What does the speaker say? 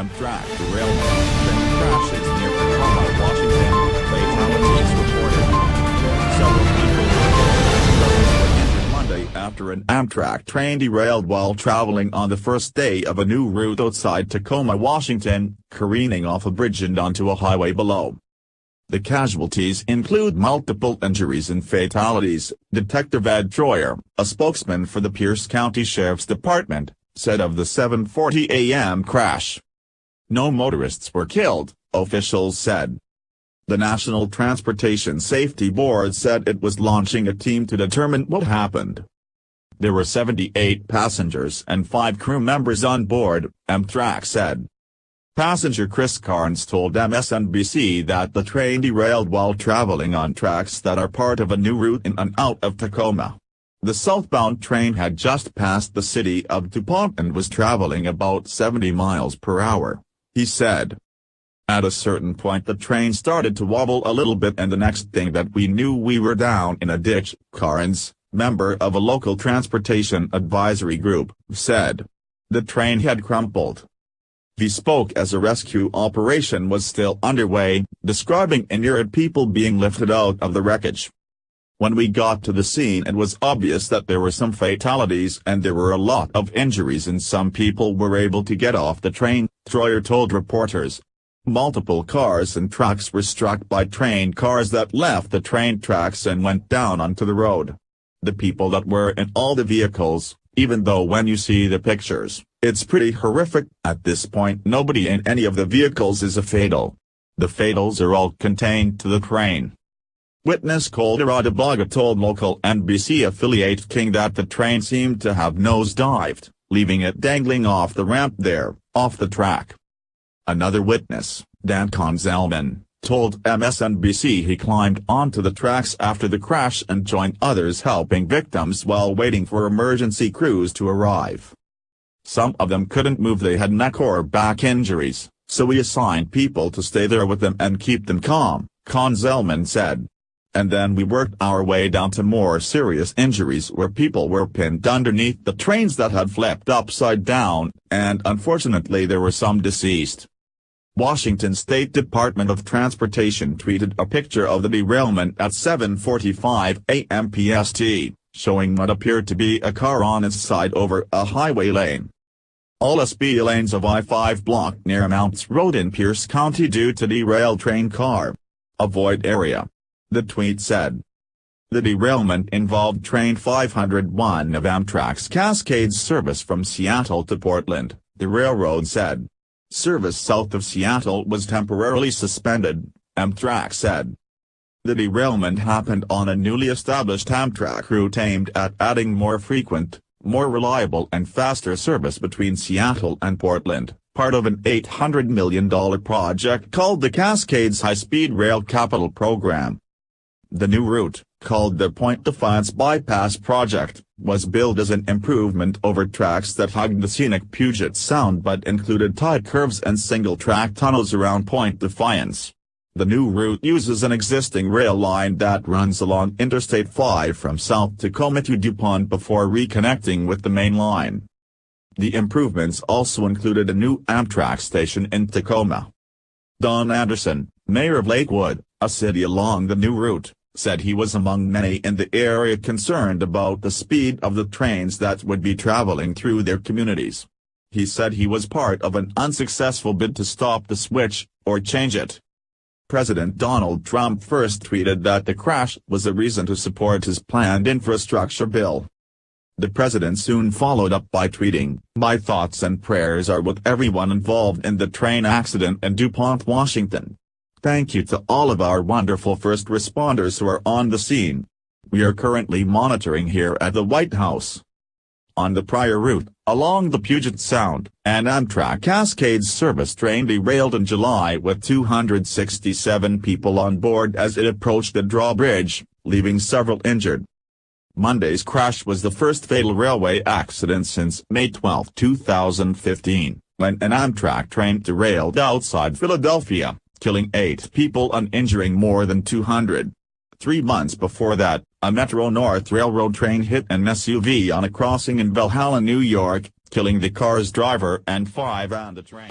Amtrak derailment, train crashes near Tacoma, Washington, fatalities reported. Several people were killed and dozens were injured Monday after an Amtrak train derailed while traveling on the first day of a new route outside Tacoma, Washington, careening off a bridge and onto a highway below. The casualties include multiple injuries and fatalities, Detective Ed Troyer, a spokesman for the Pierce County Sheriff's Department, said of the 7:40 a.m. crash. No motorists were killed, officials said. The National Transportation Safety Board said it was launching a team to determine what happened. There were 78 passengers and 5 crew members on board, Amtrak said. Passenger Chris Carnes told MSNBC that the train derailed while traveling on tracks that are part of a new route in and out of Tacoma. The southbound train had just passed the city of DuPont and was traveling about 70 miles per hour, he said. At a certain point the train started to wobble a little bit and the next thing that we knew we were down in a ditch, Carnes, member of a local transportation advisory group, said. The train had crumpled. He spoke as a rescue operation was still underway, describing injured people being lifted out of the wreckage. When we got to the scene it was obvious that there were some fatalities and there were a lot of injuries and some people were able to get off the train, Troyer told reporters. Multiple cars and trucks were struck by train cars that left the train tracks and went down onto the road. The people that were in all the vehicles, even though when you see the pictures, it's pretty horrific. At this point nobody in any of the vehicles is a fatal. The fatals are all contained to the train. Witness Colder Baga told local NBC affiliate King that the train seemed to have nosedived, leaving it dangling off the ramp there, off the track. Another witness, Dan Conzelman, told MSNBC he climbed onto the tracks after the crash and joined others helping victims while waiting for emergency crews to arrive. Some of them couldn't move, they had neck or back injuries, so we assigned people to stay there with them and keep them calm, Conzelman said. And then we worked our way down to more serious injuries where people were pinned underneath the trains that had flipped upside down, and unfortunately there were some deceased. Washington State Department of Transportation tweeted a picture of the derailment at 7:45 a.m. PST, showing what appeared to be a car on its side over a highway lane. All SP lanes of I-5 blocked near Mounts Road in Pierce County due to derailed train car. Avoid area, the tweet said. The derailment involved Train 501 of Amtrak's Cascades service from Seattle to Portland, the railroad said. Service south of Seattle was temporarily suspended, Amtrak said. The derailment happened on a newly established Amtrak route aimed at adding more frequent, more reliable and faster service between Seattle and Portland, part of an $800 million project called the Cascades High-Speed Rail Capital Program. The new route, called the Point Defiance Bypass Project, was billed as an improvement over tracks that hugged the scenic Puget Sound but included tight curves and single-track tunnels around Point Defiance. The new route uses an existing rail line that runs along Interstate 5 from South Tacoma to DuPont before reconnecting with the main line. The improvements also included a new Amtrak station in Tacoma. Don Anderson, mayor of Lakewood, a city along the new route, said he was among many in the area concerned about the speed of the trains that would be traveling through their communities. He said he was part of an unsuccessful bid to stop the switch, or change it. President Donald Trump first tweeted that the crash was a reason to support his planned infrastructure bill. The president soon followed up by tweeting, "My thoughts and prayers are with everyone involved in the train accident in DuPont, Washington. Thank you to all of our wonderful first responders who are on the scene. We are currently monitoring here at the White House." On the prior route, along the Puget Sound, an Amtrak Cascades service train derailed in July with 267 people on board as it approached the drawbridge, leaving several injured. Monday's crash was the first fatal railway accident since May 12, 2015, when an Amtrak train derailed outside Philadelphia, killing 8 people and injuring more than 200. 3 months before that, a Metro-North Railroad train hit an SUV on a crossing in Valhalla, New York, killing the car's driver and 5 on the train.